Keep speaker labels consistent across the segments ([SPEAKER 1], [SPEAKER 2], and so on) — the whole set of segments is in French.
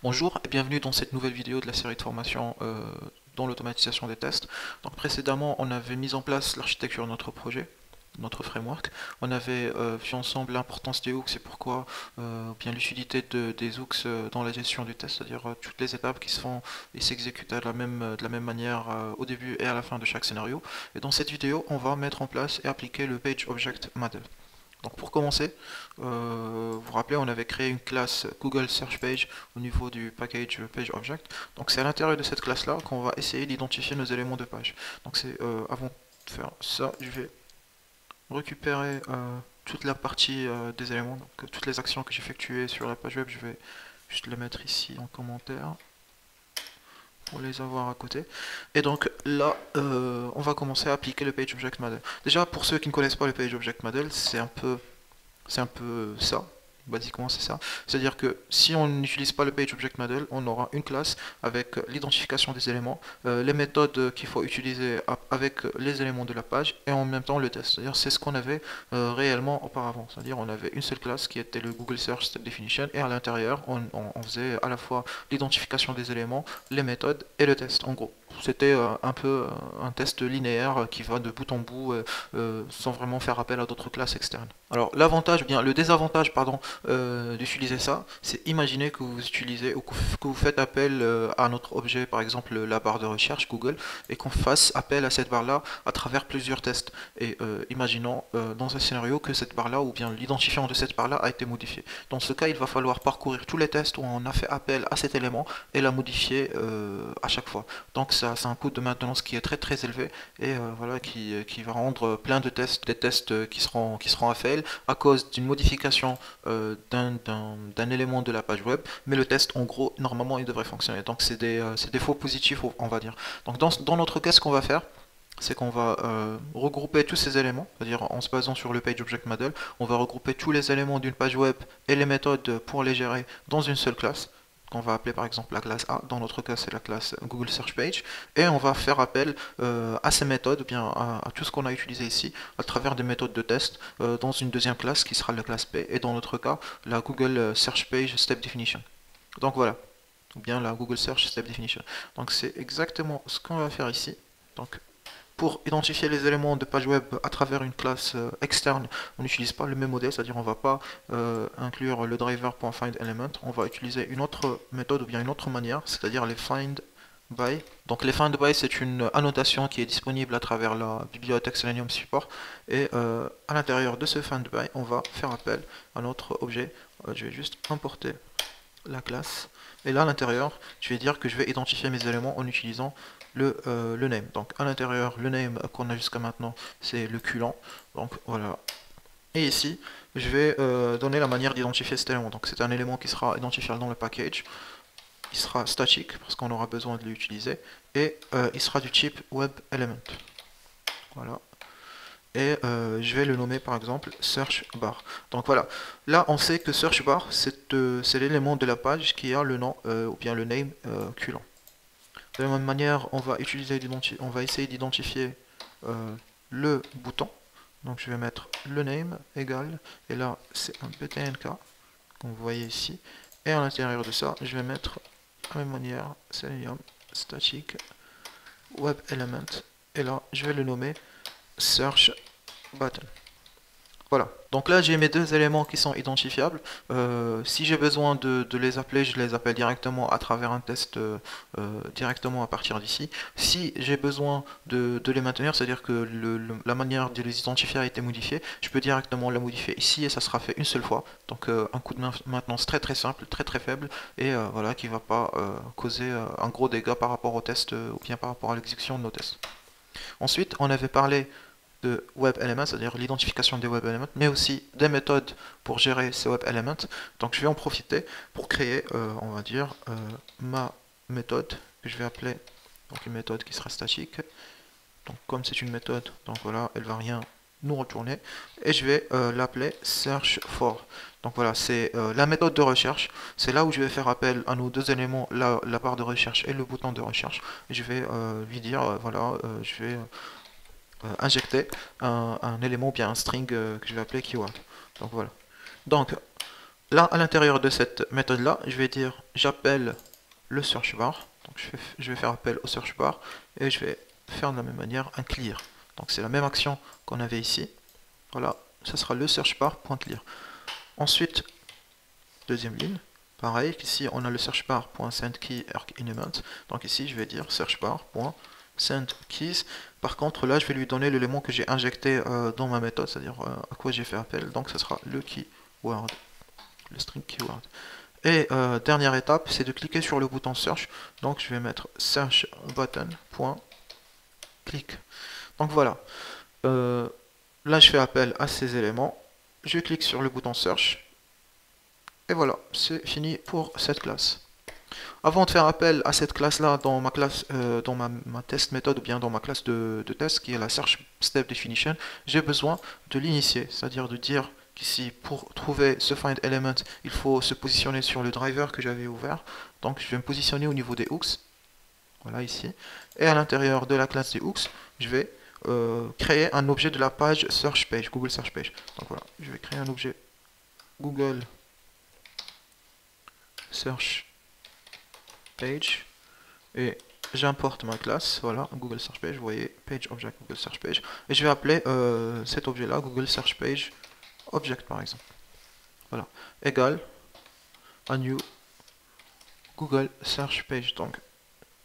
[SPEAKER 1] Bonjour et bienvenue dans cette nouvelle vidéo de la série de formation dans l'automatisation des tests. Donc précédemment, on avait mis en place l'architecture de notre projet, notre framework. On avait vu ensemble l'importance des hooks et pourquoi, ou bien l'utilité des hooks dans la gestion du test, c'est-à-dire toutes les étapes qui se font et s'exécutent de la même manière au début et à la fin de chaque scénario. Et dans cette vidéo, on va mettre en place et appliquer le Page Object Model. Donc pour commencer, vous vous rappelez, on avait créé une classe Google Search Page au niveau du package Page Object. Donc c'est à l'intérieur de cette classe-là qu'on va essayer d'identifier nos éléments de page. Donc c'est avant de faire ça, je vais récupérer toute la partie des éléments, donc toutes les actions que j'ai effectuées sur la page web, je vais juste les mettre ici en commentaire pour les avoir à côté. Et donc là, on va commencer à appliquer le Page Object Model. Déjà, pour ceux qui ne connaissent pas le Page Object Model, c'est un peu ça. Basiquement, c'est ça. C'est-à-dire que si on n'utilise pas le Page Object Model, on aura une classe avec l'identification des éléments, les méthodes qu'il faut utiliser avec les éléments de la page et en même temps le test. C'est-à-dire c'est ce qu'on avait réellement auparavant. C'est-à-dire on avait une seule classe qui était le Google Search Step Definition et à l'intérieur on faisait à la fois l'identification des éléments, les méthodes et le test. En gros, c'était un peu un test linéaire qui va de bout en bout sans vraiment faire appel à d'autres classes externes. Alors l'avantage, bien le désavantage, pardon, d'utiliser ça, c'est imaginer que vous utilisez ou que vous faites appel à notre objet, par exemple la barre de recherche Google, et qu'on fasse appel à cette barre-là à travers plusieurs tests. Et imaginons dans un scénario que cette barre-là, ou bien l'identifiant de cette barre-là a été modifié. Dans ce cas, il va falloir parcourir tous les tests où on a fait appel à cet élément et la modifier à chaque fois. Donc ça, c'est un coût de maintenance qui est très très élevé et voilà qui va rendre plein de tests, des tests qui seront à fail à cause d'une modification d'un élément de la page web, mais le test en gros normalement il devrait fonctionner. Donc c'est des faux positifs on va dire. Donc dans notre cas ce qu'on va faire, c'est qu'on va regrouper tous ces éléments, c'est-à-dire en se basant sur le Page Object Model, on va regrouper tous les éléments d'une page web et les méthodes pour les gérer dans une seule classe qu'on va appeler par exemple la classe A, dans notre cas c'est la classe Google Search Page, et on va faire appel à ces méthodes, ou bien à tout ce qu'on a utilisé ici, à travers des méthodes de test, dans une deuxième classe qui sera la classe B, et dans notre cas la Google Search Page Step Definition. Donc voilà, ou bien la Google Search Step Definition. Donc c'est exactement ce qu'on va faire ici. Donc pour identifier les éléments de page web à travers une classe externe, on n'utilise pas le même modèle, c'est-à-dire on ne va pas inclure le driver.findElement, on va utiliser une autre méthode ou bien une autre manière, c'est-à-dire les find by. Donc les find by c'est une annotation qui est disponible à travers la bibliothèque Selenium Support et à l'intérieur de ce find by on va faire appel à notre objet. Je vais juste importer la classe et là à l'intérieur je vais dire que je vais identifier mes éléments en utilisant le name. Donc à l'intérieur le name qu'on a jusqu'à maintenant c'est le culant, donc voilà. Et ici je vais donner la manière d'identifier cet élément. Donc c'est un élément qui sera identifiable dans le package, il sera statique parce qu'on aura besoin de l'utiliser et il sera du type web element. Voilà. Et je vais le nommer par exemple search bar. Donc voilà, là on sait que search bar c'est l'élément de la page qui a le nom ou bien le name culant. De la même manière, on va essayer d'identifier le bouton. Donc je vais mettre le name égal, et là c'est un ptnk, comme vous voyez ici. Et à l'intérieur de ça, je vais mettre de la même manière Selenium static web element, et là je vais le nommer search button. Voilà, donc là j'ai mes deux éléments qui sont identifiables. Si j'ai besoin de les appeler, je les appelle directement à travers un test directement à partir d'ici. Si j'ai besoin de les maintenir, c'est-à-dire que la manière de les identifier a été modifiée, je peux directement la modifier ici et ça sera fait une seule fois. Donc un coût de maintenance très très simple, très très faible et voilà, qui ne va pas causer un gros dégât par rapport au test ou bien par rapport à l'exécution de nos tests. Ensuite, on avait parlé de web elements, c'est-à-dire l'identification des web elements, mais aussi des méthodes pour gérer ces web elements. Donc je vais en profiter pour créer, on va dire, ma méthode que je vais appeler donc une méthode qui sera statique. Donc comme c'est une méthode, donc voilà, elle va rien nous retourner et je vais l'appeler search for. Donc voilà, c'est la méthode de recherche. C'est là où je vais faire appel à nos deux éléments, la barre de recherche et le bouton de recherche. Et je vais lui dire, voilà, je vais injecter un élément ou bien un string que je vais appeler keyword. Donc voilà. Donc là, à l'intérieur de cette méthode-là, je vais dire j'appelle le search bar. Donc je vais faire appel au search bar et je vais faire de la même manière un clear. Donc c'est la même action qu'on avait ici. Voilà, ça sera le search bar.clear. Ensuite, deuxième ligne, pareil, ici on a le search bar.sendKey element. Donc ici je vais dire search bar.sendKeys. Par contre là je vais lui donner l'élément que j'ai injecté dans ma méthode, c'est-à-dire à quoi j'ai fait appel. Donc ce sera le keyword, le string keyword. Et dernière étape, c'est de cliquer sur le bouton search. Donc je vais mettre search button.click. Donc voilà. Là je fais appel à ces éléments. Je clique sur le bouton search. Et voilà, c'est fini pour cette classe. Avant de faire appel à cette classe-là dans ma classe, dans ma test méthode ou bien dans ma classe de test qui est la search step definition, j'ai besoin de l'initier, c'est-à-dire de dire qu'ici pour trouver ce find element, il faut se positionner sur le driver que j'avais ouvert. Donc je vais me positionner au niveau des hooks, voilà ici, et à l'intérieur de la classe des hooks, je vais créer un objet de la page search page, Google Search Page. Donc voilà, je vais créer un objet Google Search Page et j'importe ma classe, voilà, Google Search Page, vous voyez, Page Object Google Search Page, et je vais appeler cet objet là Google Search Page Object par exemple, voilà, égal à new Google Search Page. Donc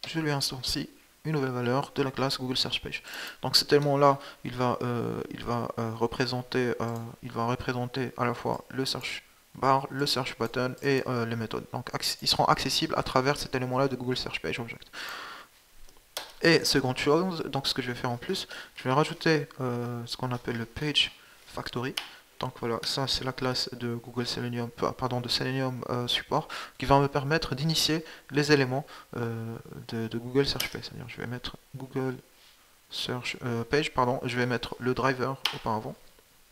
[SPEAKER 1] je lui instancie une nouvelle valeur de la classe Google Search Page. Donc cet élément là il va représenter à la fois le search bar, le search button et les méthodes. Donc ils seront accessibles à travers cet élément là de Google Search Page Object. Et seconde chose, donc ce que je vais faire en plus, je vais rajouter ce qu'on appelle le Page Factory. Donc voilà, ça c'est la classe de Google Selenium, pardon, de Selenium Support, qui va me permettre d'initier les éléments de Google Search Page. C'est-à-dire, je vais mettre Google Search Page, pardon, je vais mettre le driver auparavant.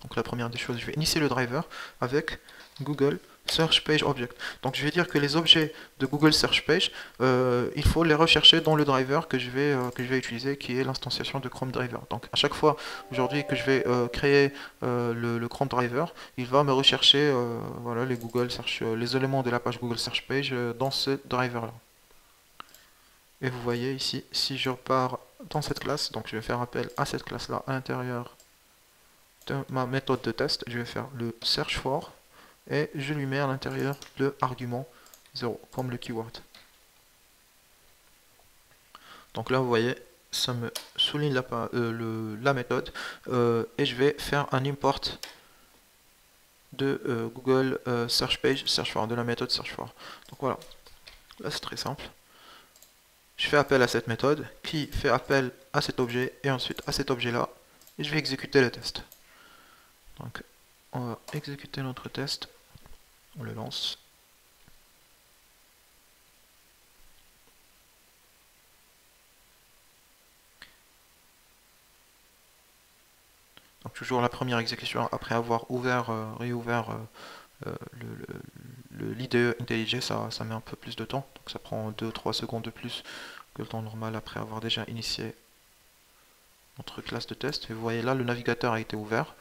[SPEAKER 1] Donc la première des choses, je vais initier le driver avec Google Search Page Object. Donc je vais dire que les objets de Google Search Page, il faut les rechercher dans le driver que je vais utiliser, qui est l'instanciation de Chrome Driver. Donc à chaque fois aujourd'hui que je vais créer le Chrome Driver, il va me rechercher voilà, les Google Search, les éléments de la page Google Search Page dans ce driver là. Et vous voyez ici, si je repars dans cette classe, donc je vais faire appel à cette classe là à l'intérieur de ma méthode de test, je vais faire le search for et je lui mets à l'intérieur le argument 0 comme le keyword. Donc là vous voyez, ça me souligne la méthode et je vais faire un import de Google Search Page Search for, de la méthode Search for. Donc voilà, là c'est très simple. Je fais appel à cette méthode qui fait appel à cet objet et ensuite à cet objet là et je vais exécuter le test. Donc on va exécuter notre test, on le lance. Donc toujours la première exécution après avoir réouvert l'IDE IntelliJ, ça met un peu plus de temps, donc ça prend 2-3 secondes de plus que le temps normal après avoir déjà initié notre classe de test. Et vous voyez là, le navigateur a été ouvert,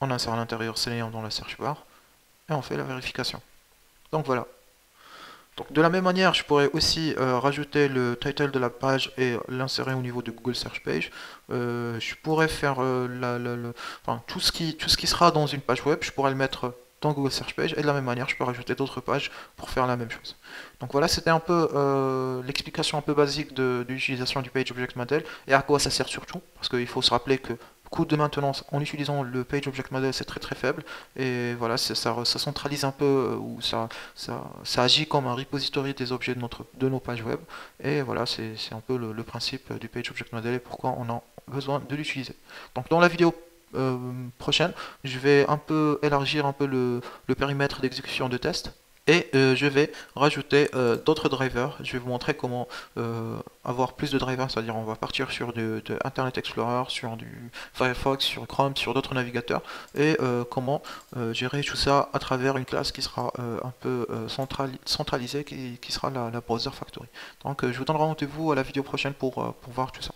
[SPEAKER 1] on insère à l'intérieur Selenium dans la search bar, et on fait la vérification. Donc voilà. Donc de la même manière, je pourrais aussi rajouter le title de la page et l'insérer au niveau de Google Search Page. Je pourrais faire enfin, tout ce qui sera dans une page web, je pourrais le mettre dans Google Search Page, et de la même manière, je peux rajouter d'autres pages pour faire la même chose. Donc voilà, c'était un peu l'explication un peu basique de l'utilisation du Page Object Model et à quoi ça sert surtout, parce qu'il faut se rappeler que coût de maintenance en utilisant le Page Object Model c'est très très faible, et voilà, ça centralise un peu, ou ça agit comme un repository des objets de nos pages web, et voilà, c'est un peu le principe du Page Object Model et pourquoi on a besoin de l'utiliser. Donc dans la vidéo prochaine, je vais un peu élargir un peu le périmètre d'exécution de test. Et je vais rajouter d'autres drivers. Je vais vous montrer comment avoir plus de drivers, c'est-à-dire on va partir sur de Internet Explorer, sur du Firefox, sur Chrome, sur d'autres navigateurs, et comment gérer tout ça à travers une classe qui sera un peu centralisée, qui sera la Browser Factory. Donc je vous donnerai rendez-vous à la vidéo prochaine pour voir tout ça.